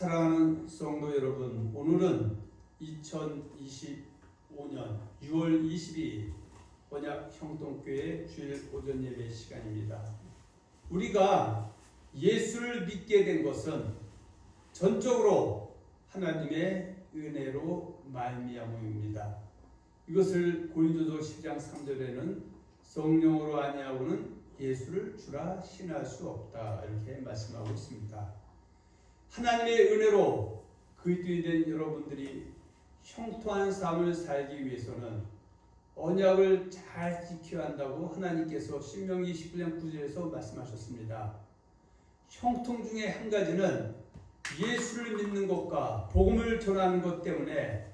사랑하는 성도 여러분, 오늘은 2025년 6월 22일 언약 형통교회 주일 오전 예배 시간입니다. 우리가 예수를 믿게 된 것은 전적으로 하나님의 은혜로 말미암음입니다. 이것을 고린도서 10장 3절에는 성령으로 아니하고는 예수를 주라 신할 수 없다 이렇게 말씀하고 있습니다. 하나님의 은혜로 그리스도인 된 여러분들이 형통한 삶을 살기 위해서는 언약을 잘 지켜야 한다고 하나님께서 신명기 19장 9절에서 말씀하셨습니다. 형통 중에 한 가지는 예수를 믿는 것과 복음을 전하는 것 때문에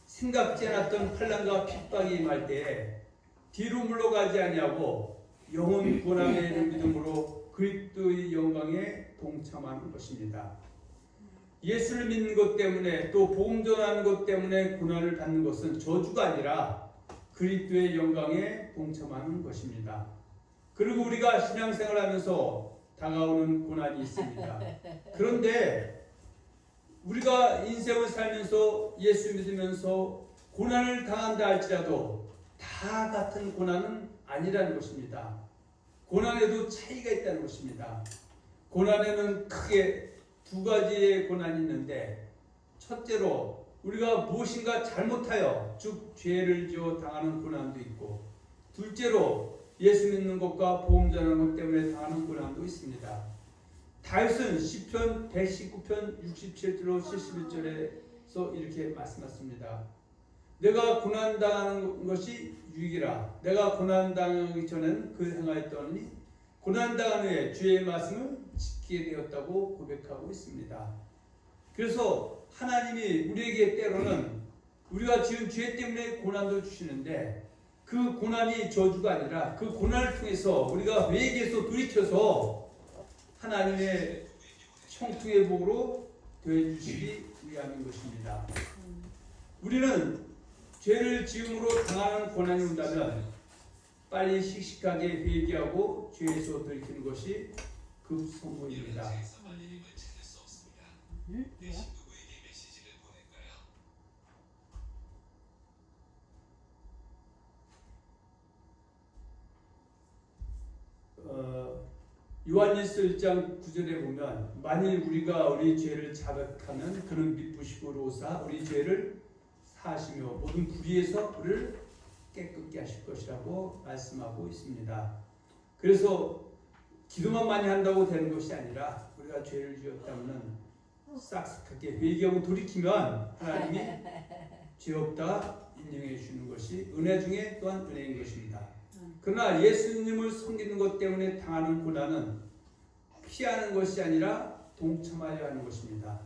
생각지 않았던 환난과 핍박이 임할 때에 뒤로 물러가지 아니하고 영혼 구원함에 이르는 믿음으로 그리스도의 영광에 동참하는 것입니다. 예수를 믿는 것 때문에 또 복음 전하는 것 때문에 고난을 받는 것은 저주가 아니라 그리스도의 영광에 동참하는 것입니다. 그리고 우리가 신앙생활하면서 다가오는 고난이 있습니다. 그런데 우리가 인생을 살면서 예수 믿으면서 고난을 당한다 할지라도 다 같은 고난은 아니라는 것입니다. 고난에도 차이가 있다는 것입니다. 고난에는 크게 두 가지의 고난이 있는데, 첫째로 우리가 무엇인가 잘못하여 즉 죄를 지어 당하는 고난도 있고, 둘째로 예수 믿는 것과 복음 전하는 것 때문에 당하는 고난도 있습니다. 다윗은 시편 119편 67절로 71절에서 이렇게 말씀하셨습니다. 내가 고난당하는 것이 유익이라. 내가 고난당하기 전에는 그 행하였더니 고난당한 후에 주의 말씀을 지키게 되었다고 고백하고 있습니다. 그래서 하나님이 우리에게 때로는 우리가 지은 죄 때문에 고난도 주시는데, 그 고난이 저주가 아니라 그 고난을 통해서 우리가 회개해서 돌이켜서 하나님의 형통의 복으로 되어주시기 위함인 것입니다. 우리는 죄를 지음으로 당하는 고난이 온다면 빨리 씩씩하게 회개하고 죄에서 돌이키는 것이 급선무입니다. 요한일서 1장 9절에 보면 만일 우리가 우리 죄를 자백하면 그는 미쁘시고 로사 우리 죄를 사하시며 모든 불의에서 우리를 깨끗게 하실 것이라고 말씀하고 있습니다. 그래서 기도만 많이 한다고 되는 것이 아니라 우리가 죄를 지었다면 싹싹하게 회개하고 돌이키면 하나님이 죄 없다 인정해 주시는 것이 은혜 중에 또한 은혜인 것입니다. 그러나 예수님을 섬기는 것 때문에 당하는 고난은 피하는 것이 아니라 동참하려 하는 것입니다.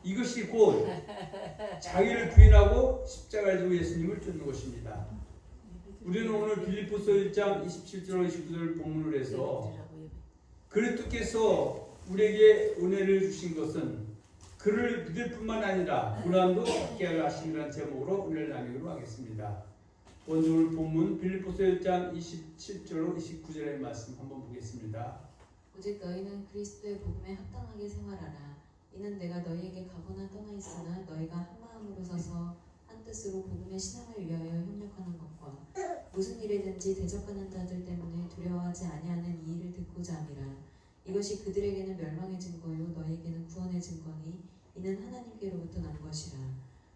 이것이 곧 자기를 부인하고 십자가를 지고 예수님을 쫓는 것입니다. 우리는 오늘 빌립보서 1장 27절 29절 본문을 해서 그리스도께서 우리에게 은혜를 주신 것은 그를 믿을 뿐만 아니라 고난도 받게 하려 하심이라는 제목으로 은혜를 나누기로 하겠습니다. 먼저 오늘 본문 빌립보서 1장 27절로 29절의 말씀 한번 보겠습니다. 오직 너희는 그리스도의 복음에 합당하게 생활하라. 이는 내가 너희에게 가거나 떠나 있으나 너희가 한 마음으로 서서 한 뜻으로 복음의 신앙을 위하여 협력하는 것과 무슨 일이든지 대적하는 자들 때문에 두려워하지 아니하는 이 일을 듣고자 함이라. 이것이 그들에게는 멸망의 증거요 너희에게는 구원의 증거니 이는 하나님께로부터 난 것이라.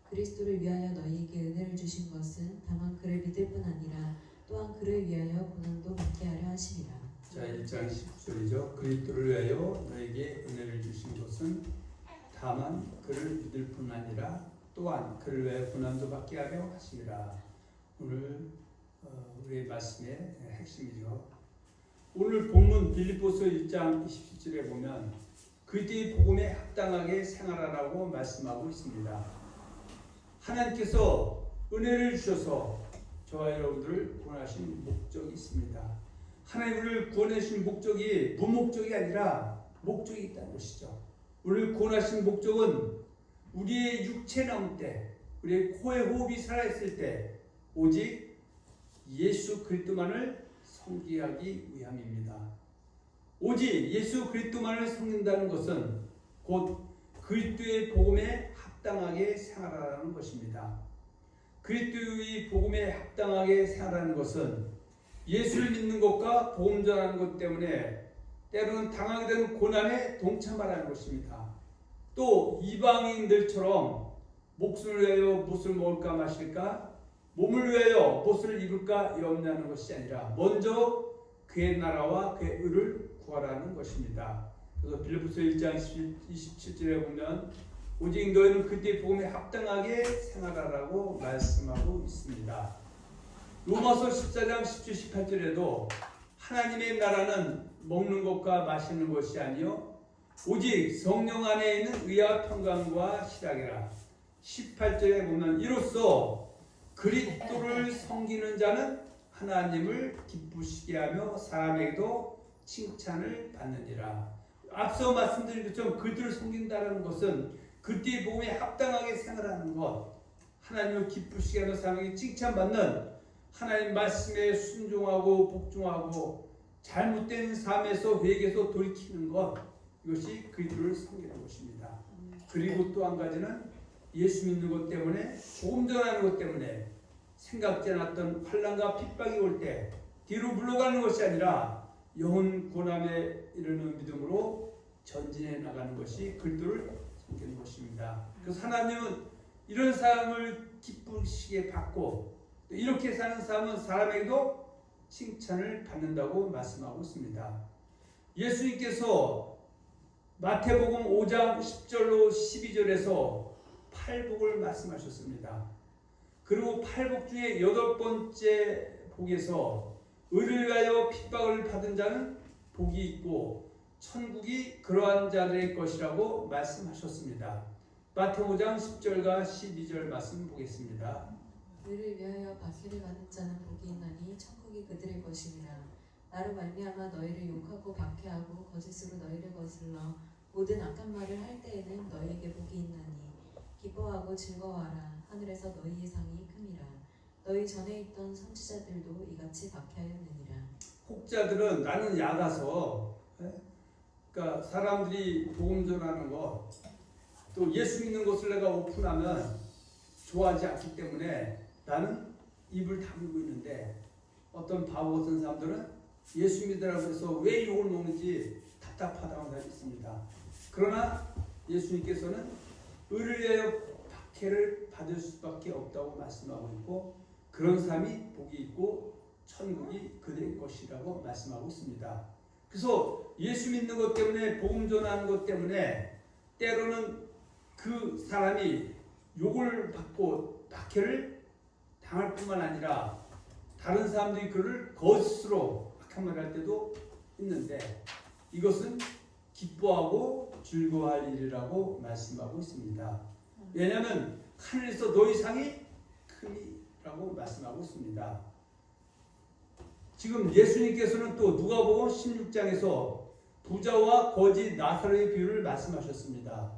그리스도를 위하여 너희에게 은혜를 주신 것은 다만 그를 믿을 뿐 아니라 또한 그를 위하여 고난도 받게 하려 하심이라. 자, 1장 19절이죠. 그리스도를 위하여 너에게 은혜를 주신 것은 다만 그를 믿을 뿐 아니라 또한 그를 위하여 고난도 받게 하려 하심이라. 오늘 우리의 말씀의 핵심이죠. 오늘 본문 빌립보서 1장 27절에 보면 그리스도의 복음에 합당하게 생활하라고 말씀하고 있습니다. 하나님께서 은혜를 주셔서 저와 여러분들을 구원하신 목적이 있습니다. 하나님을 구원하신 목적이 무목적이 아니라 목적이 있다는 것이죠. 우리를 구원하신 목적은 우리의 육체 나올 때, 우리의 코에 호흡이 살아있을 때 오직 예수 그리스도만을 섬기하기 위함입니다. 오직 예수 그리스도만을 섬긴다는 것은 곧 그리스도의 복음에 합당하게 생활하라는 것입니다. 그리스도의 복음에 합당하게 생활하는 것은 예수를 믿는 것과 복음 전하는 것 때문에 때로는 당하게 되는 고난에 동참하라는 것입니다. 또 이방인들처럼 목숨을 위하여 무엇을 먹을까 마실까, 몸을 위하여 무엇을 입을까 염려하는 것이 아니라 먼저 그의 나라와 그의 의를 구하라는 것입니다. 그래서 빌립보서 1장 27절에 보면 오직 너희는 그때의 복음에 합당하게 생활하라고 말씀하고 있습니다. 로마서 14장 17, 18절에도 하나님의 나라는 먹는 것과 마시는 것이 아니요 오직 성령 안에 있는 의와 평강과 희락이라. 18절에 보면 이로써 그리스도를 섬기는 자는 하나님을 기쁘시게 하며 사람에게도 칭찬을 받느니라. 앞서 말씀드린 것처럼 그리스도를 섬긴다는 것은 그때의 복음에 합당하게 생활하는 것, 하나님을 기쁘시게 하며 사람에게 칭찬받는 하나님 말씀에 순종하고 복종하고 잘못된 삶에서 회개해서 돌이키는 것, 이것이 그리스도를 섬기는 것입니다. 그리고 또 한 가지는 예수 믿는 것 때문에, 복음 전하는 것 때문에 생각지 않았던 환난과 핍박이 올 때 뒤로 물러가는 것이 아니라 영혼 구원함에 이르는 믿음으로 전진해 나가는 것이 그리스도를 섬기는 것입니다. 그래서 하나님은 이런 삶을 기쁘시게 받고 또 이렇게 사는 삶은 사람에게도 칭찬을 받는다고 말씀하고 있습니다. 예수님께서 마태복음 5장 10절로 12절에서 팔복을 말씀하셨습니다. 그리고 팔복 중에 8번째 복에서 의를 위하여 핍박을 받은 자는 복이 있고 천국이 그러한 자들의 것이라고 말씀하셨습니다. 마태복음 5장 10절과 12절 말씀 보겠습니다. 의를 위하여 박해를 받은 자는 복이 있나니 천국이 그들의 것이니라. 나로 말미암아 너희를 욕하고 박해하고 거짓으로 너희를 거슬러 모든 악한 말을 할 때에는 너희에게 복이 있나니 기뻐하고 즐거워하라. 하늘에서 너희의 상이 큼이라. 너희 전에 있던 선지자들도 이같이 박해하였느니라. 혹자들은 나는 야가서, 그러니까 사람들이 복음 전하는 것, 또 예수 믿는 것을 내가 오픈하면 좋아하지 않기 때문에 나는 입을 다물고 있는데, 어떤 바보 같은 사람들은 예수 믿으라고 해서 왜 욕을 먹는지 답답하다고 하고 있습니다. 그러나 예수님께서는 의를 위하여 박해를 받을 수밖에 없다고 말씀하고 있고, 그런 삶이 복이 있고 천국이 그들의 것이라고 말씀하고 있습니다. 그래서 예수 믿는 것 때문에, 복음 전하는 것 때문에 때로는 그 사람이 욕을 받고 박해를 당할 뿐만 아니라 다른 사람들이 그를 거짓으로 악한 말을 할 때도 있는데, 이것은 기뻐하고 즐거워할 일이라고 말씀하고 있습니다. 왜냐하면 하늘에서 너희 상이 큼이라고 말씀하고 있습니다. 지금 예수님께서는 또 누가복음 16장에서 부자와 거지 나사로의 비유를 말씀하셨습니다.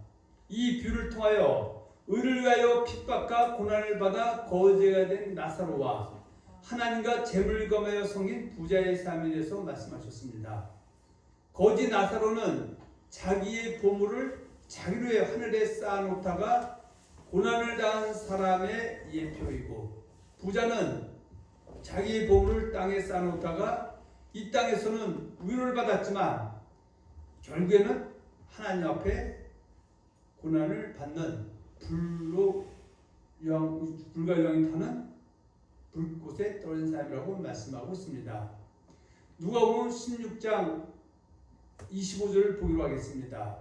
이 비유를 통하여 의를 위하여 핍박과 고난을 받아 거지가 된 나사로와 하나님과 재물을 겸하여 섬긴 부자의 삶에 대해서 말씀하셨습니다. 거지 나사로는 자기의 보물을 자기로 해 하늘에 쌓아놓다가 고난을 당한 사람의 예표이고, 부자는 자기의 보물을 땅에 쌓아놓다가 이 땅에서는 위로를 받았지만 결국에는 하나님 앞에 고난을 받는 불과 영이 타는 불꽃에 떨어진 사람이라고 말씀하고 있습니다. 누가복음 16장 25절을 보기로 하겠습니다.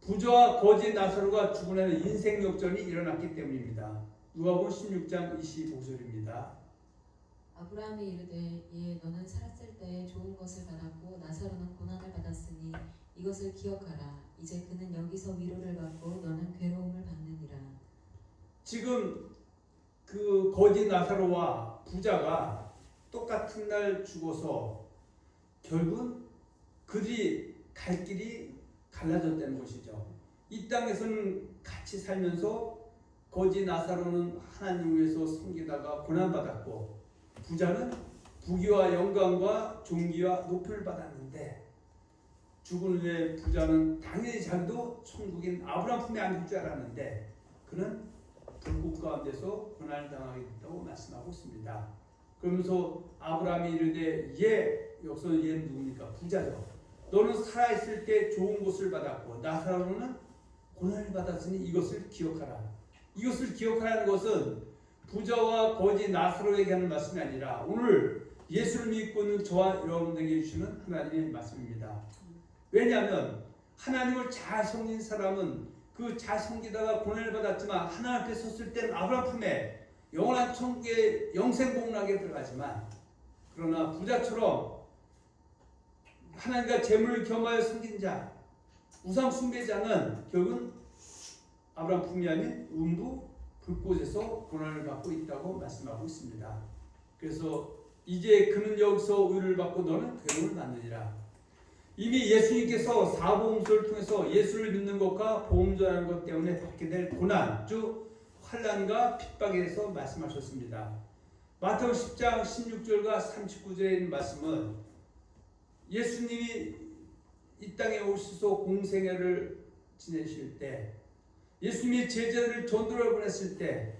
부자와 거지 나사로가 죽은 후에는 인생 역전이 일어났기 때문입니다. 누가복음 16장 25절입니다. 아브라함이 이르되 예 너는 살았을 때 좋은 것을 받았고 나사로는 고난을 받았으니 이것을 기억하라. 이제 그는 여기서 위로를 받고 너는 괴로움을 받느니라. 지금 그 거지 나사로와 부자가 똑같은 날 죽어서 결국은 그들이 갈 길이 갈라졌다는 것이죠. 이 땅에서는 같이 살면서 거지 나사로는 하나님 위해서 섬기다가 고난받았고, 부자는 부귀와 영광과 존귀와 높임을 받았는데 죽은 후에 부자는 당연히 자기도 천국인 아브라함 품에 안길 줄 알았는데 그는 불꽃 가운데서 고난을 당하게 됐다고 말씀하고 있습니다. 그러면서 아브라함이 이르되 여기서 얘는 누굽니까? 부자죠. 너는 살아있을 때 좋은 것을 받았고 나사로는 고난을 받았으니 이것을 기억하라. 이것을 기억하라는 것은 부자와 거지 나사로에게 하는 말씀이 아니라 오늘 예수를 믿고 있는 저와 여러분들에게 주시는 하나님의 말씀입니다. 왜냐하면 하나님을 잘 섬긴 사람은 그 잘 섬기다가 고난을 받았지만 하나님 앞에 섰을 때는 아브라함 품에 영원한 천국의 영생복락에 들어가지만 그러나 부자처럼 하나님과 재물을 겸하여 섬긴 자, 우상 숭배자는 결국은 아브라함 품이 아닌 음부 불꽃에서 고난을 받고 있다고 말씀하고 있습니다. 그래서 이제 그는 여기서 의를 받고 너는 괴로움을 받느니라. 이미 예수님께서 사복음서를 통해서 예수를 믿는 것과 복음 전하는 것 때문에 받게 될 고난, 즉 환난과 핍박에 대해서 말씀하셨습니다. 마태복음 10장 16절과 39절에 있는 말씀은 예수님이 이 땅에 오셔서 공생애를 지내실 때 예수님이 제자들을 전도를 보냈을 때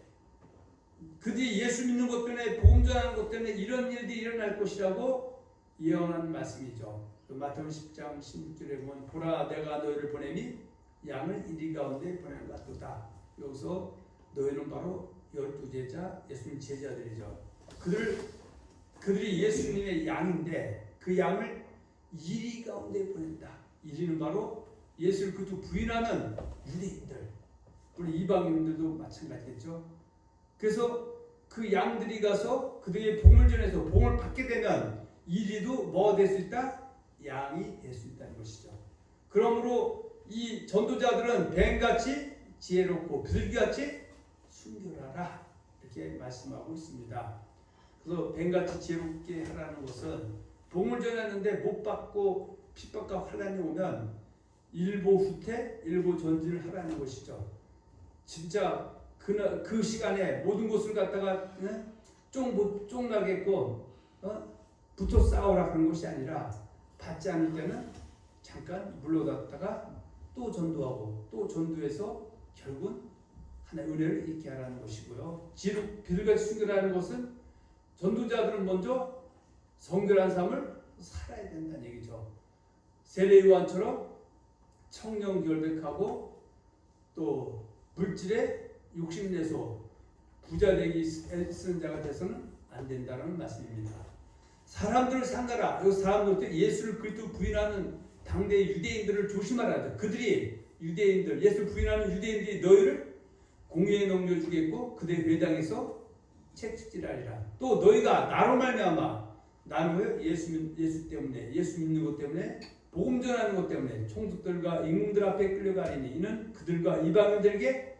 그들이 예수 믿는 것 때문에 복음 전하는 것 때문에 이런 일들이 일어날 것이라고 예언한 말씀이죠. 마태복음 10장 16절에 보면 보라 내가 너희를 보내니 양을 이리 가운데 보내는 것 같도다. 여기서 너희는 바로 12제자 예수님 제자들이죠. 그들이 예수님의 양인데 그 양을 이리 가운데 보낸다. 이리는 바로 예수를 그도 부인하는 유대인들, 우리 이방인들도 마찬가지겠죠. 그래서 그 양들이 가서 그들의 복음을 전해서 복음을 받게 되면 이리도 뭐가 될 수 있다? 양이 될 수 있다는 것이죠. 그러므로 이 전도자들은 뱀같이 지혜롭고 비둘기같이 순결하라 이렇게 말씀하고 있습니다. 그래서 뱀같이 지혜롭게 하라는 것은 복음을 전했는데 못 받고 핍박과 환난이 오면 일보 후퇴, 일보 전진을 하라는 것이죠. 진짜 그 시간에 모든 것을 갖다가 쫑나겠고 붙어 싸우라 하는 것이 아니라 받지 않을 때는 잠깐 물러갔다가 또 전도하고 또 전도해서 결국은 하나의 은혜를 잊게 하라는 것이고요. 비둘기같이 순결하는 것은 전도자들은 먼저 성결한 삶을 살아야 된다는 얘기죠. 세례 요한처럼 청령 결백하고 또 물질에 욕심내서 부자 되기 쓰는 자가 돼서는 안 된다는 말씀입니다. 사람들을 상가라. 이 사람들 예수를 그리스도 부인하는 당대 유대인들을 조심하라. 그들이 유대인들, 예수를 부인하는 유대인들이 너희를 공회에 넘겨주겠고 그들의 회당에서 책찍질하리라. 또 너희가 나로 말미암아 나는 예수 때문에 예수 믿는 것 때문에 복음 전하는 것 때문에 총독들과 임금들 앞에 끌려가리니 이는 그들과 이방인들에게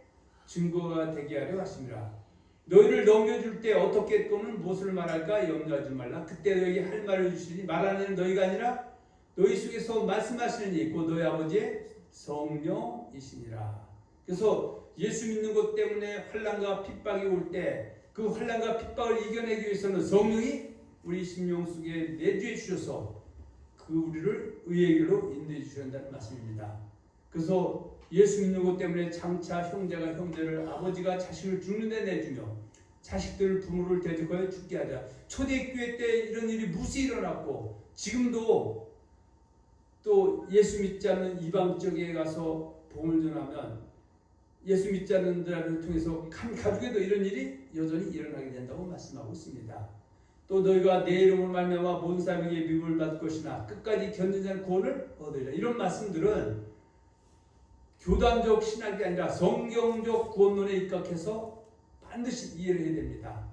증거가 되게 하려 하심이라. 너희를 넘겨줄 때 어떻게 또는 무엇을 말할까 염려하지 말라. 그때 너희에게 할 말을 주시니 말하는 너희가 아니라 너희 속에서 말씀하시는 곧 너희 아버지의 성령이시니라. 그래서 예수 믿는 것 때문에 환난과 핍박이 올 때 그 환난과 핍박을 이겨내기 위해서는 성령이 우리 심령 속에 내주해 주셔서 그 우리를 의의 길로 인도해 주신다는 말씀입니다. 그래서 예수 믿는 것 때문에 장차 형제가 형제를 아버지가 자식을 죽는 데 내주며 자식들 부모를 대적하여 죽게 하자. 초대교회 때 이런 일이 무수히 일어났고 지금도 또 예수 믿지 않는 이방 지역에 가서 복음을 전하면 예수 믿지 않는 자를 통해서 한 가족에도 이런 일이 여전히 일어나게 된다고 말씀하고 있습니다. 또 너희가 내 이름을 말미암아 모든 사람에게 미움을 받을 것이나 끝까지 견디는 구원을 얻으리라. 이런 말씀들은 교단적 신학이 아니라 성경적 구원론에 입각해서 반드시 이해를 해야 됩니다.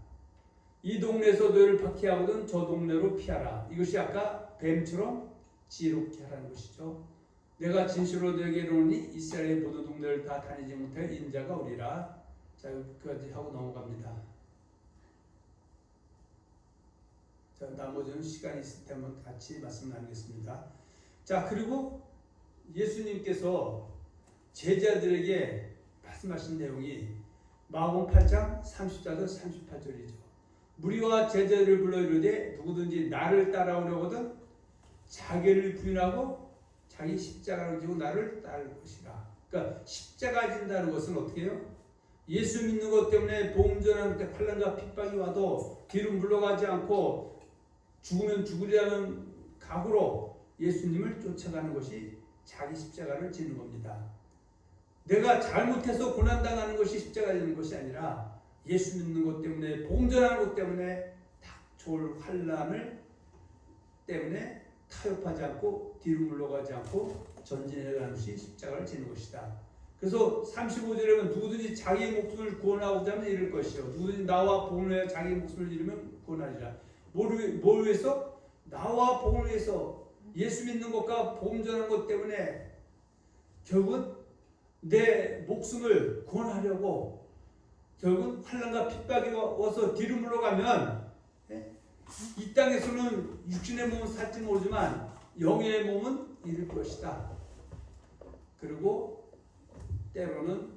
이 동네에서 너희를 박해하거든 저 동네로 피하라. 이것이 아까 뱀처럼 지혜롭게 하라는 것이죠. 내가 진실로 너에게 이르노니 이스라엘의 모든 동네를 다 다니지 못해 인자가 오리라. 자, 여기까지 하고 넘어갑니다. 자, 나머지는 시간이 있을 때 한번 같이 말씀 나누겠습니다. 자, 그리고 예수님께서 제자들에게 말씀하신 내용이 마가복음 8장 34절 38절이죠. 무리와 제자들을 불러 이르되 누구든지 나를 따라오려거든 자기를 부인하고 자기 십자가를 지고 나를 따를 것이라. 그러니까 십자가 진다는 것은 어떻게 해요? 예수 믿는 것 때문에 복음 전하는 때 환난과 핍박이 와도 뒤로 물러가지 않고 죽으면 죽으리라는 각오로 예수님을 쫓아가는 것이 자기 십자가를 지는 겁니다. 내가 잘못해서 고난당하는 것이 십자가 지는 것이 아니라 예수 믿는 것 때문에 복음 전하는 것 때문에 닥쳐올 환난을 때문에 타협하지 않고 뒤로 물러가지 않고 전진해 가는 것이 십자가를 지는 것이다. 그래서 35절에 보면 누구든지 자기 목숨을 구원하고자 하면 이럴 것이요. 누구든지 나와 복음을 위하여 자기 목숨을 잃으면 구원하리라. 뭘 위해서? 나와 복음을 위해서 예수 믿는 것과 복음 전하는 것 때문에 결국은 내 목숨을 구원하려고 결국은 환난과 핍박이 와서 뒤로 물러가면 이 땅에서는 육신의 몸은 살지 모르지만 영의 몸은 잃을 것이다. 그리고 때로는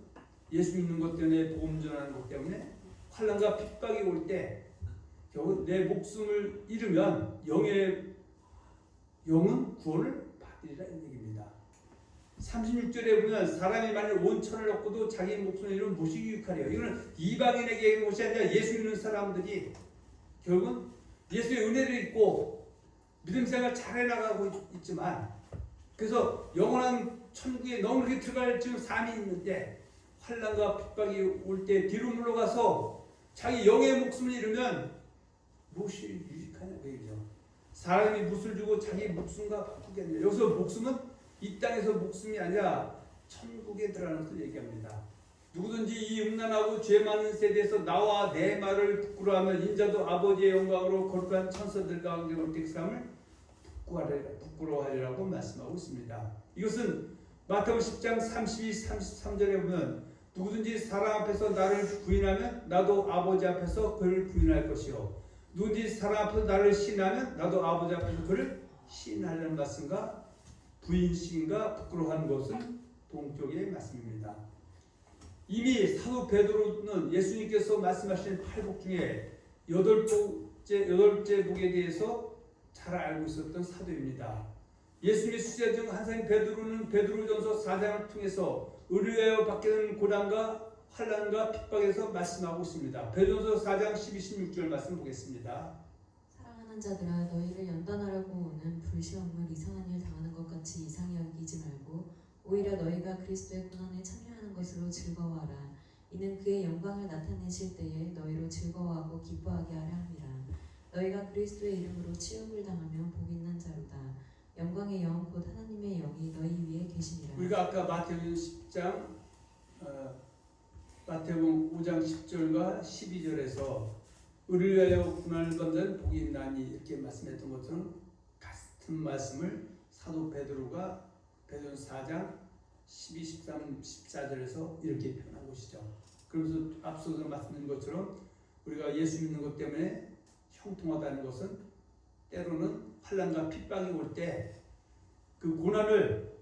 예수 믿는 것 때문에 복음 전하는 것 때문에 환난과 핍박이 올 때 결국 내 목숨을 잃으면 영은 구원을 받으리라 이 얘기입니다. 36절에 보면 사람이 만일 온 천을 얻고도 자기 목숨을 잃으면 무엇이 유익하리요. 이거는 이방인에게 얘기하는 것이 아니라 예수 믿는 사람들이 결국은 예수의 은혜를 입고 믿음 생활 잘 해나가고 있지만 그래서 영원한 천국에 넉넉히 들어갈 지금 삶이 있는데 환난과 핍박이 올 때 뒤로 물러가서 자기 영의 목숨을 잃으면 무엇이 유익하냐 그 얘기죠. 사람이 무엇을 주고 자기 목숨과 바꾸겠냐. 여기서 목숨은 이 땅에서 목숨이 아니라 천국에 들어가는 것을 얘기합니다. 누구든지 이 음란하고 죄 많은 세대에서 나와 내 말을 부끄러워하면 인자도 아버지의 영광으로 거룩한 천사들 가운데 올 때 그 사람을 부끄러워하리라고 말씀하고 있습니다. 이것은 마태복음 10장 32, 33절에 보면 누구든지 사람 앞에서 나를 부인하면 나도 아버지 앞에서 그를 부인할 것이요 누구든지 사람 앞에서 나를 시인하면 나도 아버지 앞에서 그를 시인하려는 말씀과 부인시인과 부끄러워하는 것은 동격의 말씀입니다. 이미 사도 베드로는 예수님께서 말씀하신 8복 중에 여덟째 복에 대해서 잘 알고 있었던 사도입니다. 예수님의 수제 중 한 사람인 베드로는 베드로전서 4장을 통해서 의뢰하여 받게 되는 고난과 환난과 핍박에서 말씀하고 있습니다. 베드로전서 4장 12, 16절 말씀 보겠습니다. 사랑하는 자들아 너희를 연단하려고 오는 불시험을 이상한 일 당하는 것 같이 이상히 여기지 말고 오히려 너희가 그리스도의 고난에 참여하는 것으로 즐거워하라. 이는 그의 영광을 나타내실 때에 너희로 즐거워하고 기뻐하게 하려 함이라. 너희가 그리스도의 이름으로 치욕을 당하면 복 있는 자로다. 영광의 영 곧 하나님의 영이 너희 위에 계시니라. 우리가 아까 마태복음 5장 10절과 12절에서 의뢰하여 고난을 받는 복이 있나니 이렇게 말씀했던 것처럼 같은 말씀을 사도 베드로가 베드로전서 4장 12, 13, 14절에서 이렇게 표현한 것이죠. 그러면서 앞서서 말씀드린 것처럼 우리가 예수 믿는 것 때문에 형통하다는 것은 때로는 환난과 핍박이 올 때 그 고난을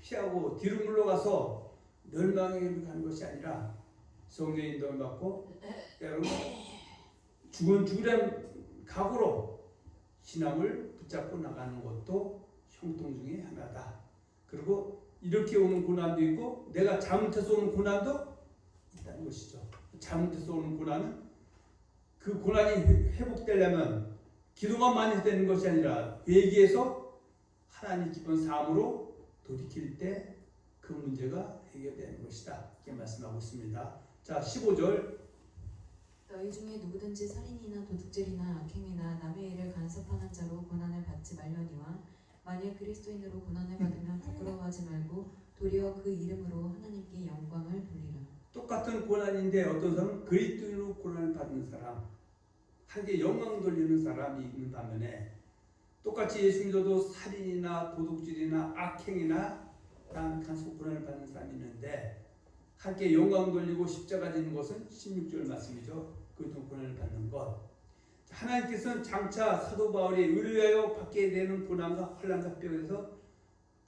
피하고 뒤로 물러가서 멸망에 가는 것이 아니라 성령의 인도를 받고 때로는 죽으란 각오로 신앙을 붙잡고 나가는 것도 형통 중에 하나다. 그리고 이렇게 오는 고난도 있고 내가 잘못해서 오는 고난도 있다는 것이죠. 잘못해서 오는 고난은 그 고난이 회복되려면 기도만 많이 되는 것이 아니라 회개해서 하나님 기쁜 삶으로 돌이킬 때 그 문제가 해결되는 것이다. 이렇게 말씀하고 있습니다. 자, 15절. 너희 중에 누구든지 살인이나 도둑질이나 악행이나 남의 일을 간섭하는 자로 고난을 받지 말려니와 만일 그리스도인으로 고난을 받으면 부끄러워하지 말고 도리어 그 이름으로 하나님께 영광을 돌리라. 똑같은 고난인데 어떤 사람은 그리스도인으로 고난을 받는 사람, 하나님께 영광 돌리는 사람이 있는 반면에 똑같이 예수 믿어도 살인이나 도둑질이나 악행이나 간섭 고난을 받는 사람이 있는데 하나님께 영광 돌리고 십자가 지는 것은 16절 말씀이죠. 그것도 고난을 받는 것. 하나님께서는 장차 사도 바울이 의뢰하여 받게 되는 고난과 환난과 핍박에서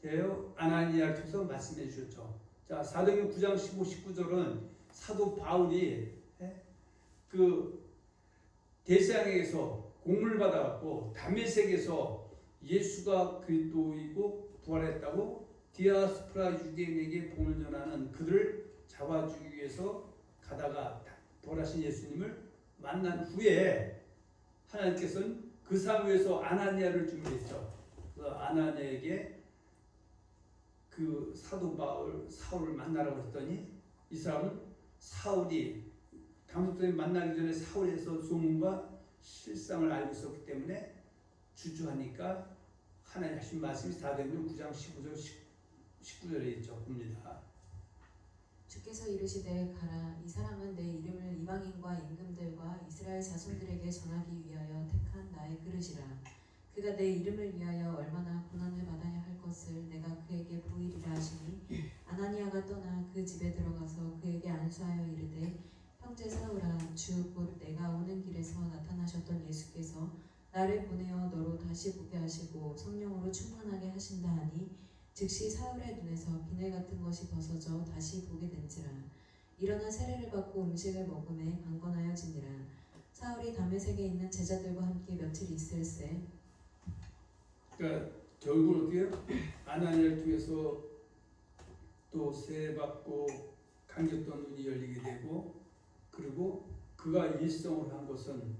대여 아나니아께서 말씀해 주셨죠. 자, 사도행전 9장 15, 19절은 사도 바울이 그 대세양에게서 공문을 받아갖고 다메섹에서 예수가 그리스도이고 부활했다고 디아스포라 유대인에게 복음을 전하는 그들을 잡아주기 위해서 가다가 부활하신 예수님을 만난 후에 하나님께서는 그 사무에서 아나니아를 준비했죠. 그 아나니아에게 그 사도 바울 사울을 만나라고 했더니 이 사람은 사울이 당신들이 만나기 전에 사울에서 소문과 실상을 알고 있었기 때문에 주저하니까 하나님 하신 말씀이 사도행전 9장 15절 19절에 있죠. 봅니다. 주께서 이르시되 가라. 이 사람은 내 이름을 이방인과 임금들과 이스라엘 자손들에게 전하기 위하여 택한 나의 그릇이라. 그가 내 이름을 위하여 얼마나 고난을 받아야 할 것을 내가 그에게 보이리라 하시니 아나니아가 떠나 그 집에 들어가서 그에게 안수하여 이르되 형제 사울아, 주 곧 내가 오는 길에서 나타나셨던 예수께서 나를 보내어 너로 다시 보게 하시고 성령으로 충만하게 하신다 하니 즉시 사울의 눈에서 비늘 같은 것이 벗어져 다시 보게 된지라. 일어나 세례를 받고 음식을 먹음에 강건하여지니라. 사울이 다메섹에 있는 제자들과 함께 며칠 있을새. 그러니까 결국은 어떻게 해요? 아나니아를 통해서 또 세례받고 감겼던 눈이 열리게 되고, 그리고 그가 일성을 한 것은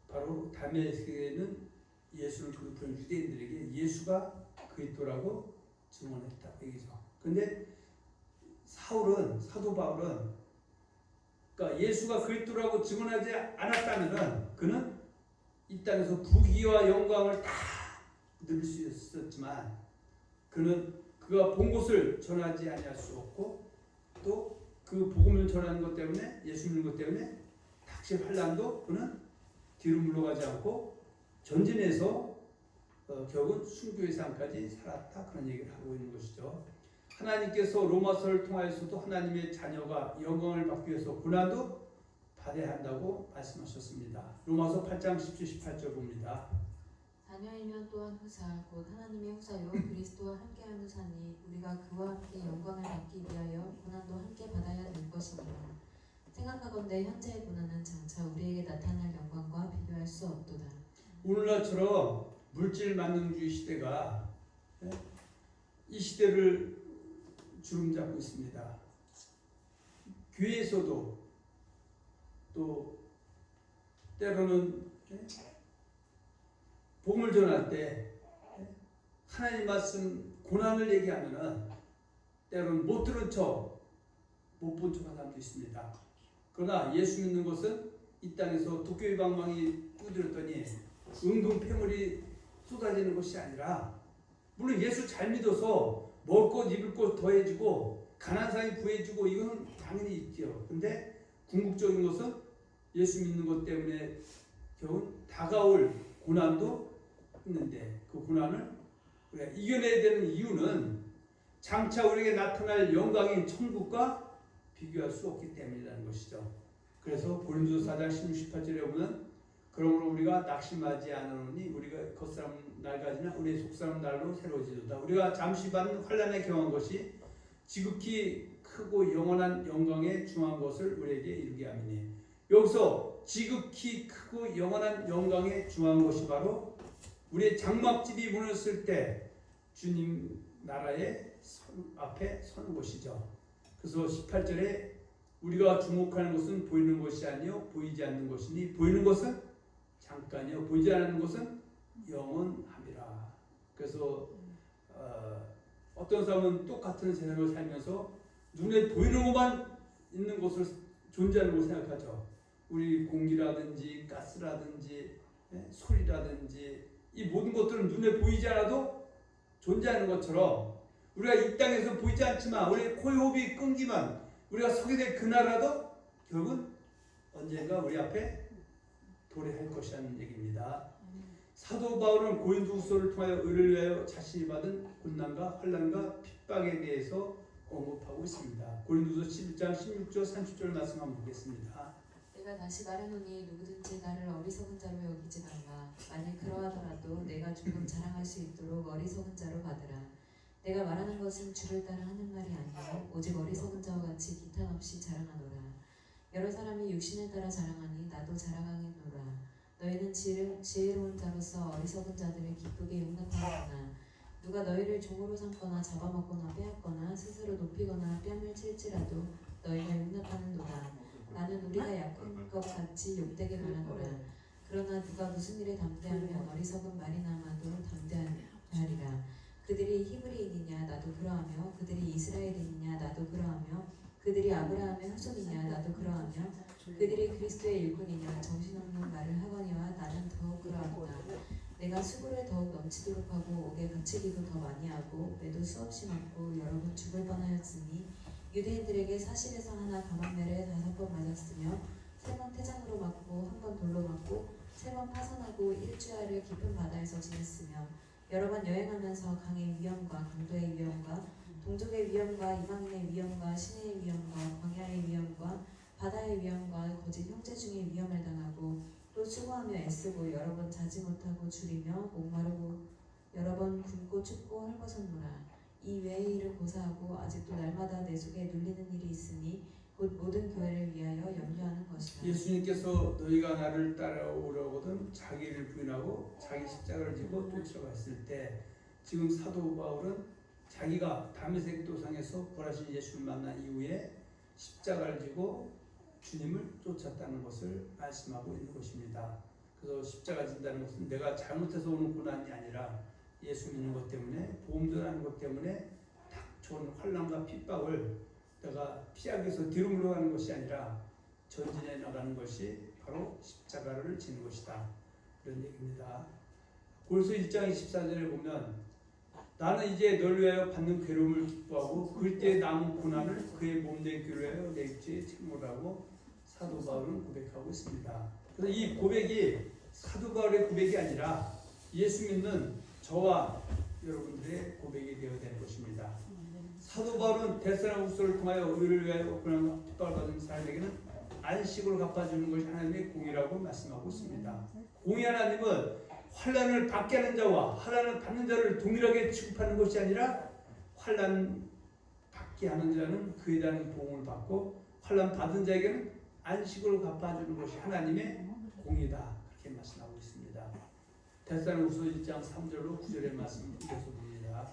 바로 다메섹에는 예수를 거듭한 유대인들에게 예수가 그리스도라고 증언했다 얘기죠. 근데 사울은, 사도 바울은, 그러니까 예수가 그리스도라고 증언하지 않았다면은 그는 이 땅에서 부귀와 영광을 다 누릴 수 있었지만 그가 본 것을 전하지 아니할 수 없고, 또 그 복음을 전하는 것 때문에, 예수 믿는 것 때문에 닥칠 환난도 그는 뒤로 물러가지 않고 전진해서 결국은 순교의 삶까지 살았다, 그런 얘기를 하고 있는 것이죠. 하나님께서 로마서를 통하여서도 하나님의 자녀가 영광을 받기 위해서 고난도 받아야 한다고 말씀하셨습니다. 로마서 8장 17, 18절 봅니다. 자녀이면 또한 후사 곧 하나님의 후사요 그리스도와 함께한 후사니 우리가 그와 함께 영광을 받기 위하여 고난도 함께 받아야 될 것이니라. 생각하건대 현재의 고난은 장차 우리에게 나타날 영광과 비교할 수 없도다. 오늘날처럼 물질 만능주의 시대가 이 시대를 주름잡고 있습니다. 교회에서도 또 때로는 복음을 전할 때 하나님 말씀 고난을 얘기하면은 때로는 못 들은 척, 못 본 척하는 사람도 있습니다. 그러나 예수 믿는 것은 이 땅에서 도깨비 방망이 두드렸더니 은근 폐물이 쏟아지는 것이 아니라, 물론 예수 잘 믿어서 먹을 것 입을 것 더해지고 가난한 사람이 구해지고 이건 당연히 있죠. 근데 궁극적인 것은 예수 믿는 것 때문에 겨우 다가올 고난도 있는데, 그 고난을 우리가 이겨내야 되는 이유는 장차 우리에게 나타날 영광인 천국과 비교할 수 없기 때문이라는 것이죠. 그래서 고린도서 4장 16, 18절에 보면 그러므로 우리가 낙심하지 않으니 우리가 겉사람 낡아지나 우리의 속사람 날로 새로워지도다. 우리가 잠시 받는 환난에 경한 것이 지극히 크고 영원한 영광에 중한 것을 우리에게 이루게 하미니. 여기서 지극히 크고 영원한 영광에 중한 것이 바로 우리의 장막집이 무너졌을 때 주님 나라의 앞에 서는 것이죠. 그래서 18절에 우리가 주목하는 것은 보이는 것이 아니요 보이지 않는 것이니 보이는 것은 잠깐이요 보이지 않는 것은 영원함이라. 그래서 어떤 사람은 똑같은 세상을 살면서 눈에 보이는 것만 있는 것을 존재하는 것을 생각하죠. 우리 공기라든지 가스라든지 소리라든지 이 모든 것들은 눈에 보이지 않아도 존재하는 것처럼 우리가 이 땅에서 보이지 않지만 우리의 코호흡이 끊기면 우리가 서게 될 그날라도 결국은 언젠가 우리 앞에 도래할 것이라는 얘기입니다. 사도 바울은 고린도후서를 통하여 의를 위하여 자신이 받은 고난과 환난과 핍박에 대해서 언급하고 있습니다. 고린도서 11장 16절 30절 말씀 한번 보겠습니다. 내가 다시 말하노니 누구든지 나를 어리석은 자로 여기지 말라. 만일 그러하더라도 내가 조금 자랑할 수 있도록 어리석은 자로 받으라. 내가 말하는 것은 주를 따라 하는 말이 아니요 오직 어리석은 자와 같이 기탄 없이 자랑하노라. 여러 사람이 육신을 따라 자랑하니 나도 자랑하겠노라. 너희는 지혜로운 자로서 어리석은 자들을 기쁘게 용납하노라. 누가 너희를 종으로 삼거나 잡아먹거나 빼앗거나 스스로 높이거나 뺨을 칠지라도 너희가 용납하는도다. 나는 우리가 약한 것 같이 욕되게 말하노라. 그러나 누가 무슨 일에 담대하면 어리석은 말이 남아도 담대하리라. 그들이 히브리인이냐 나도 그러하며 그들이 이스라엘인이냐 나도 그러하며 그들이 아브라함의 후손이냐 나도 그러하며 그들이 그리스도의 일꾼이냐 정신없는 말을 하거니와 나는 더욱 그러하구나. 내가 수고를 더욱 넘치도록 하고 옥에 갇히기도 더 많이 하고 매도 수없이 맞고 여러 번 죽을 뻔하였으니 유대인들에게 사실에서 하나 가만매를 5번 맞았으며 3번 태장으로 맞고 1번 돌로 맞고 3번 파선하고 일주일을 깊은 바다에서 지냈으며 여러 번 여행하면서 강의 위험과 강도의 위험과 동족의 위험과 이방인의 위험과 시내의 위험과 광야의 위험과 바다의 위험과 거짓 형제 중의 위험을 당하고 또 수고하며 애쓰고 여러 번 자지 못하고 줄이며 목마르고 여러 번 굶고 춥고 헐벗었노라. 이 외의 일을 고사하고 아직도 날마다 내 속에 눌리는 일이 있으니 곧 모든 교회를 위하여 염려하는 것이다. 예수님께서 너희가 나를 따라오려거든 자기를 부인하고 자기 십자가를 지고 쫓아갔을 때 지금 사도 바울은 자기가 다메섹 도상에서 부활하신 예수를 만난 이후에 십자가를 지고 주님을 쫓았다는 것을 말씀하고 있는 것입니다. 그래서 십자가 진다는 것은 내가 잘못해서 오는 고난이 아니라 예수 믿는 것 때문에 보험전하는 것 때문에 닥쳐온 환난과 핍박을 내가 피하기 위해서 뒤로 물러가는 것이 아니라 전진해 나가는 것이 바로 십자가를 지는 것이다. 이런 얘기입니다. 골서 1장 24절에 보면 나는 이제 널 위하여 받는 괴로움을 기뻐하고 그때 남은 고난을 그의 몸된 귀로 하여 내 입지에 책무라고 사도 바울은 고백하고 있습니다. 그래서 이 고백이 사도 바울의 고백이 아니라 예수 믿는 저와 여러분들의 고백이 되어야 되는 것입니다. 사도 바울은 데살로니가서를 통하여 의를 위하여 고난과 핍박을 받은 사람에게는 안식으로 갚아주는 것이 하나님의 공의라고 말씀하고 있습니다. 공의 하나님은 환난을 받게 하는 자와 환난을 받는 자를 동일하게 취급하는 것이 아니라 환난 받게 하는 자는 그에 대한 보응을 받고 환난 받은 자에게는 안식으로 갚아주는 것이 하나님의 공의다. 그렇게 말씀하고 있습니다. 데살로니가서 1장 3절로 9절의 말씀 이어서 봅니다.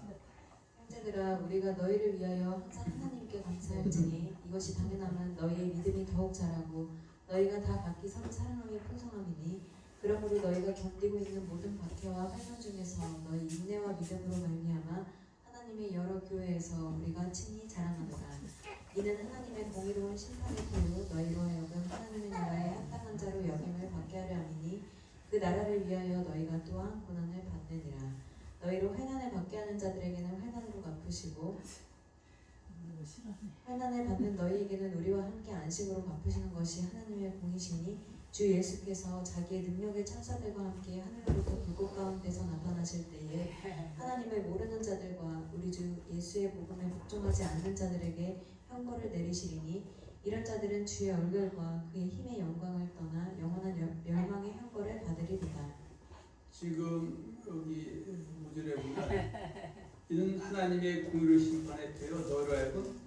형제들아 우리가 너희를 위하여 항상 하나님께 감사할지니 이것이 당연하면 너희의 믿음이 더욱 자라고 너희가 다 각기 서로 사랑함이 풍성함이니 그러므로 너희가 견디고 있는 모든 박해와 환난 중에서 너희 인내와 믿음으로 말미암아 하나님의 여러 교회에서 우리가 친히 자랑하노라. 이는 하나님의 공의로운 심판의 도로 너희로 하여금 하나님의 나라에 합당한 자로 여김을 받게 하려 함이니 그 나라를 위하여 너희가 또한 고난을 받느니라. 너희로 환난을 받게 하는 자들에게는 환난으로 갚으시고 환난을 받는 너희에게는 우리와 함께 안식으로 갚으시는 것이 하나님의 공이시니 주 예수께서 자기의 능력의 천사들과 함께 하늘로부터 불꽃 가운데서 나타나실 때에 하나님을 모르는 자들과 우리 주 예수의 복음에 복종하지 않는 자들에게 형벌을 내리시리니 이런 자들은 주의 얼굴과 그의 힘의 영광을 떠나 영원한 멸망의 형벌을 받으리리다. 지금 여기 무절에 보면 이는 하나님의 공의를 심판에 되어 너희로 하여금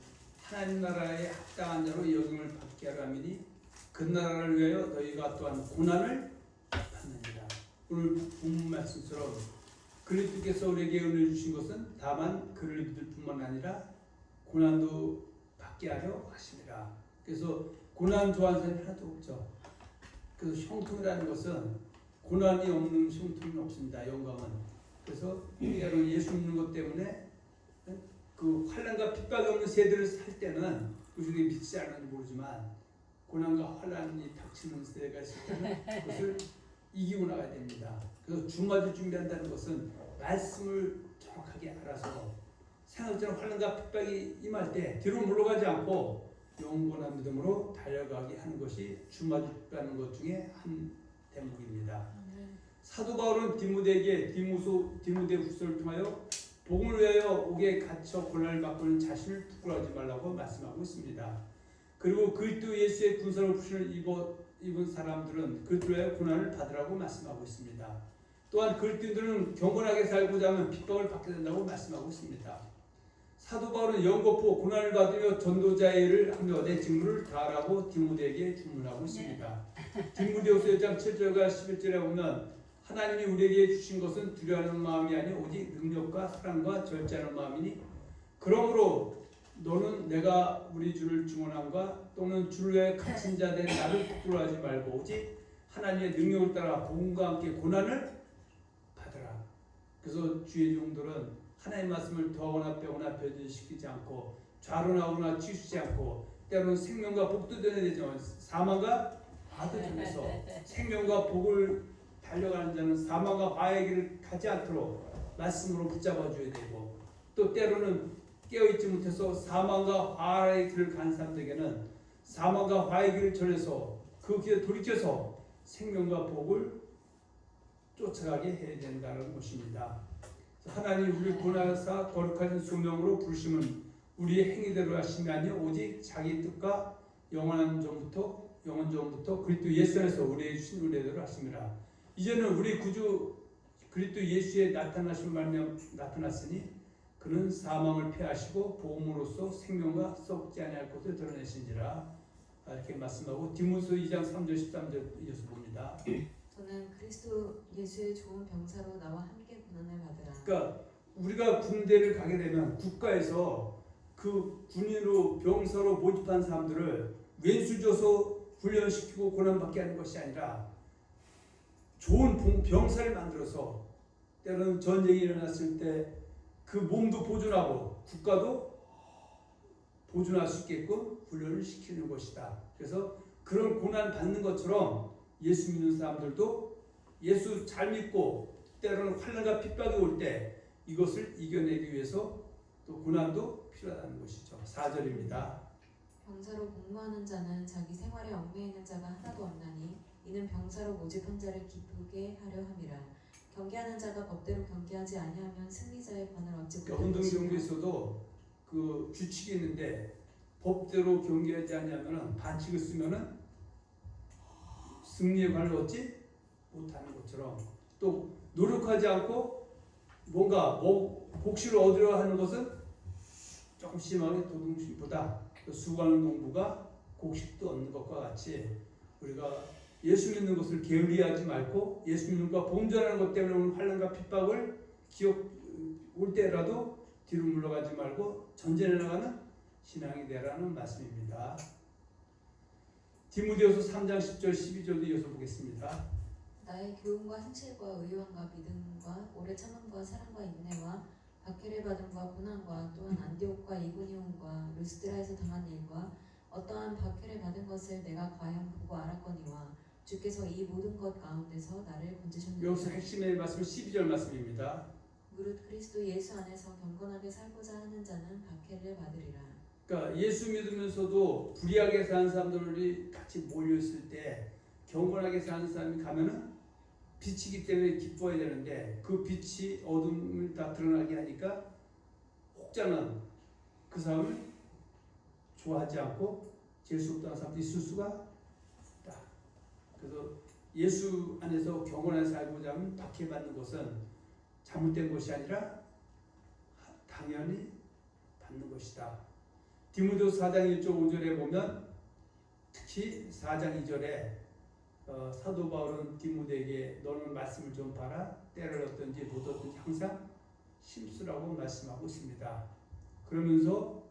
하나님 나라에 합당한 자로 여김을 받게 하려 함이니 그 나라를 위하여 너희가 또한 고난을 받느니라. 오늘 본문 말씀처럼 그리스도께서 우리에게 은혜 주신 것은 다만 그를 믿을 뿐만 아니라 고난도 받게 하려 하심이라. 그래서 고난 좋아하는 사람이 하나도 없죠. 그래서 형통이라는 것은 고난이 없는 형통은 없습니다. 영광은. 그래서 우리가 예수 믿는 것 때문에 그 환난과 핍박이 없는 세대를 살 때는 우리가 믿지 않는지 모르지만 고난과 환난이 닥치는 세대가 있을 때는 그것을 이기고 나가야 됩니다. 그래서 주마주 준비한다는 것은 말씀을 정확하게 알아서 생각처럼 환난과 핍박이 임할 때 뒤로 물러가지 않고 영원한 믿음으로 달려가게 하는 것이 주마주라는 것 중에 한 대목입니다. 사도 바울은 디모데에게 디모데 후서를 통하여 복음을 위하여 옥에 갇혀 고난을 받고 있는 자신을 부끄러워하지 말라고 말씀하고 있습니다. 그리고 그리스도 예수의 군사를 부신을 입은 사람들은 그리스도를 위하여 고난을 받으라고 말씀하고 있습니다. 또한 그리스도인들은 경건하게 살고자 하면 핍박을 받게 된다고 말씀하고 있습니다. 사도 바울은 연거푸 고난을 받으며 전도자의 일을 하며 내 직무를 다하라고 디모데에게 주문하고 있습니다. 디모데후서 1장 7절과 11절에 보면 하나님이 우리에게 주신 것은 두려워하는 마음이 아니 오직 능력과 사랑과 절제하는 마음이니 그러므로 너는 내가 우리 주를 증언함과 또는 주를 위하여 갇힌 자 된 나를 부끄러워하지 말고 오직 하나님의 능력을 따라 복음과 함께 고난을 받으라. 그래서 주의 종들은 하나님의 말씀을 더하거나 빼거나 변질시키지 않고 좌로나오거나 치우치지 않고 때로는 생명과 복도 되는 되지만 사망과 화도 중에서 생명과 복을 달려가는 자는 사망과 화의 길을 가지 않도록 말씀으로 붙잡아 줘야 되고 또 때로는 깨어있지 못해서 사망과 화의 길을 간 사람들에게는 사망과 화의 길을 전해서 그 길에 돌이켜서 생명과 복을 쫓아가게 해야 된다는 것입니다. 하나님 우리를 구원하사 거룩한 소명으로 부르심은 우리의 행위대로 하심이 아니요 오직 자기 뜻과 영원 전부터 그리스도 예수 안에서 우리의 주신 은혜대로 하심이라. 이제는 우리 구주 그리스도 예수의 나타나심을 말미암아 나타났으니 그는 사망을 패하시고 복음으로써 생명과 썩지 아니할 것을 드러내신지라. 이렇게 말씀하고 디모데서 2장 3절 13절 이어서 봅니다. 저는 그리스도 예수의 좋은 병사로 나와 함께 고난을 받으라. 그러니까 우리가 군대를 가게 되면 국가에서 그 군인으로 병사로 모집한 사람들을 왼수 줘서 훈련시키고 고난받게 하는 것이 아니라 좋은 병사를 만들어서 때로는 전쟁이 일어났을 때 그 몸도 보존하고 국가도 보존할 수 있게끔 훈련을 시키는 것이다. 그래서 그런 고난 받는 것처럼 예수 믿는 사람들도 예수 잘 믿고 때로는 환난과 핍박이 올 때 이것을 이겨내기 위해서 또 고난도 필요하다는 것이죠. 4절입니다. 병사로 복무하는 자는 자기 생활에 얽매이는 있는 자가 하나도 없나니 이는 병사로 모집한 자를 기쁘게 하려 함이라. 경계하는 자가 법대로 경계하지 아니하면 승리자의 관을 얻지 못할 운동 것이라. 경기에서도 그 규칙이 있는데 법대로 경계하지 않으면 반칙을 쓰면은 승리의 관을 얻지 못하는 것처럼 또 노력하지 않고 뭔가 복시를 얻으려 하는 것은 조금 심하게 도둑질보다 수고하는 농부가 곡식도 얻는 것과 같이 우리가 예수 믿는 것을 게을리하지 말고 예수 믿는 것과 범죄하는 것 때문에 오는 환난과 핍박을 올 때라도 뒤로 물러가지 말고 전진해 나가는 신앙이 되라는 말씀입니다. 디모데후서 3장 10절 12절도 이어서 보겠습니다. 나의 교훈과 행실과 의원과 믿음과 오래 참음과 사랑과 인내와 박해를 받음과 고난과 또한 안디옥과 이고니온과 루스드라에서 당한 일과 어떠한 박해를 받은 것을 내가 과연 보고 알았거니와 주께서 이 모든 것 가운데서 나를 건지셨느니라. 여기서 핵심의 말씀은 12절 말씀입니다. 무릇 그리스도 예수 안에서 경건하게 살고자 하는 자는 박해를 받으리라. 그러니까 예수 믿으면서도 불의하게 사는 사람들이 같이 몰려 있을 때 경건하게 사는 사람이 가면은 빛이기 때문에 기뻐해야 되는데 그 빛이 어둠을 다 드러나게 하니까 혹자는 그 사람을 좋아하지 않고 질 수 없다는 사람도 있을 수가 있다. 그래서 예수 안에서 경건하게 살고자 하면 박해받는 것은 잘못된 것이 아니라 당연히 받는 것이다. 디모데후서 4장 1절 5절에 보면 특히 4장 2절에 사도 바울은 디모데에게 너는 말씀을 좀 봐라. 때를 얻든지 못 얻든지 항상 심수라고 말씀하고 있습니다. 그러면서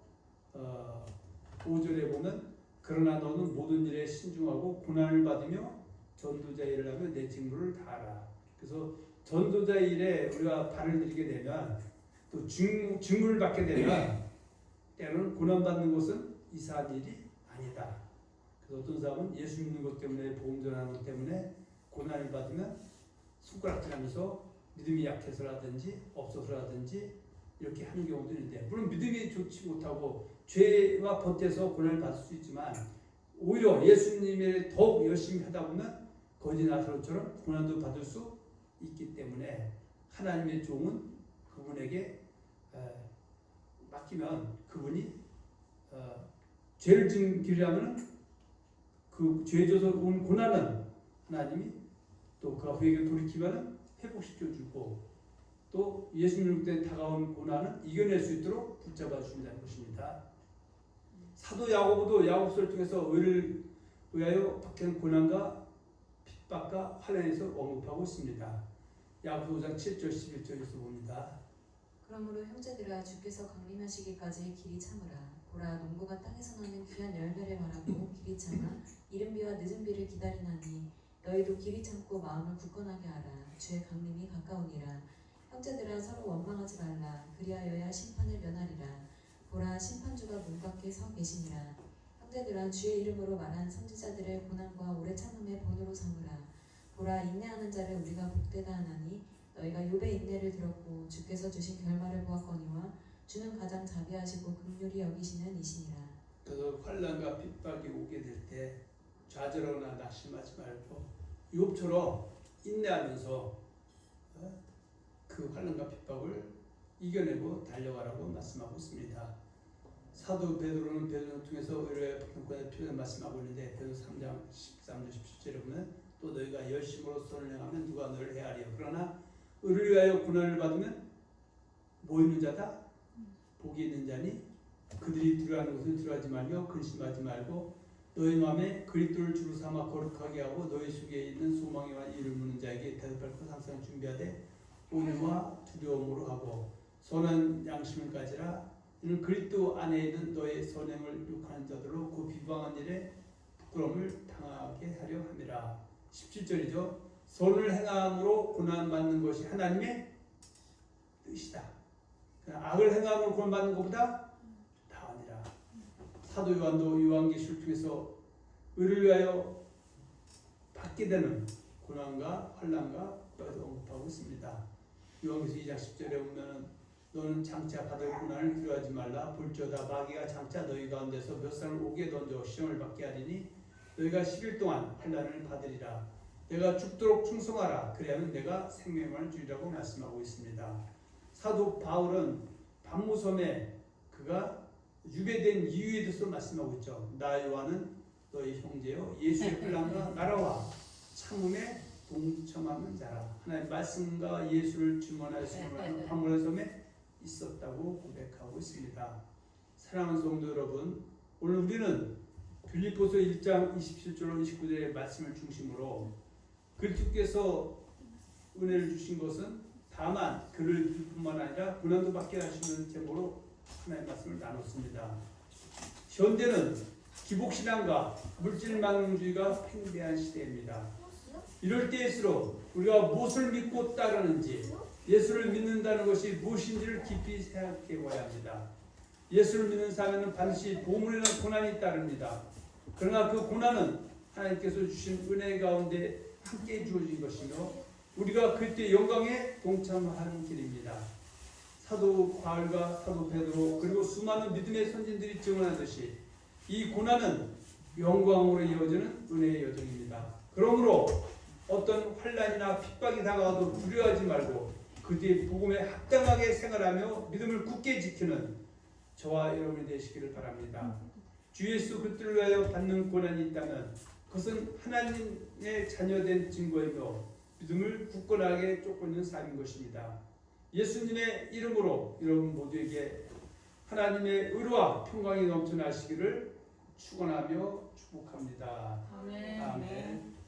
5절에 보면 그러나 너는 모든 일에 신중하고 고난을 받으며 전도자 일을 하며 내 직무를 다하라. 그래서 전도자 일에 우리가 발을 들이게 되면 또 직무를 받게 되면 때로는 고난받는 것은 이상한 일이 아니다. 그래서 어떤 사람은 예수 믿는 것 때문에 복음 전하는 것 때문에 고난을 받으면 손가락질하면서 믿음이 약해서라든지 없어서라든지 이렇게 하는 경우도 있는데 물론 믿음이 좋지 못하고 죄와 버텨서 고난을 받을 수 있지만 오히려 예수님에 더욱 열심히 하다 보면 거지 나사로처럼 고난도 받을 수 있기 때문에 하나님의 종은 그분에게 맡기면 그분이 죄를 지으려면 그 죄 져서 온 고난은 하나님이 또 그 회개 돌이키면 회복시켜 주고 또 예수님 때 다가온 고난은 이겨낼 수 있도록 붙잡아 준다는 것입니다. 사도 야고보도 야고보서를 통해서 의를 위하여 박해한 고난과 핍박과 환난에서 언급하고 있습니다. 야고보 5장 7절 11절에서 봅니다. 그러므로 형제들아 주께서 강림하시기까지 길이 참으라. 보라 농부가 땅에서 나는 귀한 열매를 바라고 길이 참아 이른 비와 늦은 비를 기다리나니 너희도 길이 참고 마음을 굳건하게 하라. 주의 강림이 가까우니라. 형제들아 서로 원망하지 말라. 그리하여야 심판을 면하리라. 보라 심판주가 문 밖에 서 계시니라. 형제들아 주의 이름으로 말한 선지자들의 고난과 오래 참음의 본으로 삼으라. 보라 인내하는 자를 우리가 복되다 하나니 너희가 욥의 인내를 들었고 주께서 주신 결말을 보았거니와 주는 가장 자비하시고 긍휼히 여기시는 이시니라. 그래서 환난과 핍박이 오게 될 때 좌절하거나 낙심하지 말고 욥처럼 인내하면서 그 환난과 핍박을 이겨내고 달려가라고 말씀하고 있습니다. 사도 베드로는 베드로를 통해서 의뢰의 평가의 표현을 말씀하고 있는데 베드로 3장 13절 17절에 보면 또 너희가 열심으로 선을 행하면 누가 너를 헤아리요 그러나 의를 위하여 고난을 받으면 뭐 있는 자다? 복이 있는 자니 그들이 두려워하는 것을 두려워하지 말며 근심하지 말고 너희 마음에 그리스도를 주로 삼아 거룩하게 하고 너희 속에 있는 소망과 이를 묻는 자에게 대답할 것 항상 준비하되 온유와 두려움으로 하고 선한 양심을 가지라. 이는 그리스도 안에 있는 너의 선행을 욕하는 자들로 그 비방한 일에 부끄러움을 당하게 하려 함이라. 17절이죠. 선을 행함으로 고난받는 것이 하나님의 뜻이다. 악을 행함으로 고난받는 것보다 나으니라. 사도 요한도 요한계시를 통해서 의를 위하여 받게 되는 고난과 환난과 핍박을 언급하고 있습니다. 요한계시 2장 10절에 보면 너는 장차 받을 고난을 두려워하지 말라. 볼지어다 마귀가 장차 너희 가운데서 몇 사람을 오게 던져 시험을 받게 하리니 너희가 10일 동안 환난을 받으리라. 내가 죽도록 충성하라. 그래야면 내가 생명을 주리라고 말씀하고 있습니다. 사도 바울은 반모섬에 그가 유배된 이유에 대해서 말씀하고 있죠. 나 요한은 너희 형제요 예수의 환난과 나라와 참음에 동참하는 자라. 하나님의 말씀과 예수를 주문하여 수용하는 반모섬 섬에 있었다고 고백하고 있습니다. 사랑하는 성도 여러분, 오늘 우리는 빌립보서 1장 27절 29절의 말씀을 중심으로 그리스도께서 은혜를 주신 것은 다만 그를 믿을 뿐만 아니라 고난도 받게 하시는 제목으로 하나님의 말씀을 나눴습니다. 현대는 기복신앙과 물질만능주의가 팽배한 시대입니다. 이럴 때일수록 우리가 무엇을 믿고 따르는지 예수를 믿는다는 것이 무엇인지를 깊이 생각해 봐야 합니다. 예수를 믿는 사람에는 반드시 보물에는 고난이 따릅니다. 그러나 그 고난은 하나님께서 주신 은혜 가운데 함께 주어진 것이며 우리가 그때 영광에 동참하는 길입니다. 사도 바울과 사도 베드로 그리고 수많은 믿음의 선진들이 증언하듯이 이 고난은 영광으로 이어지는 은혜의 여정입니다. 그러므로 어떤 환난이나 핍박이 다가와도 두려워하지 말고 그뒤에 복음에 합당하게 생활하며 믿음을 굳게 지키는 저와 여러분이 되시기를 바랍니다. 주 예수 그리스도를 위하여 받는 고난이 있다면 그것은 하나님의 자녀된 증거이며 믿음을 굳건하게 쫓고 있는 삶인 것입니다. 예수님의 이름으로 여러분 모두에게 하나님의 의로와 평강이 넘쳐나시기를 축원하며 축복합니다. 아멘. 아멘.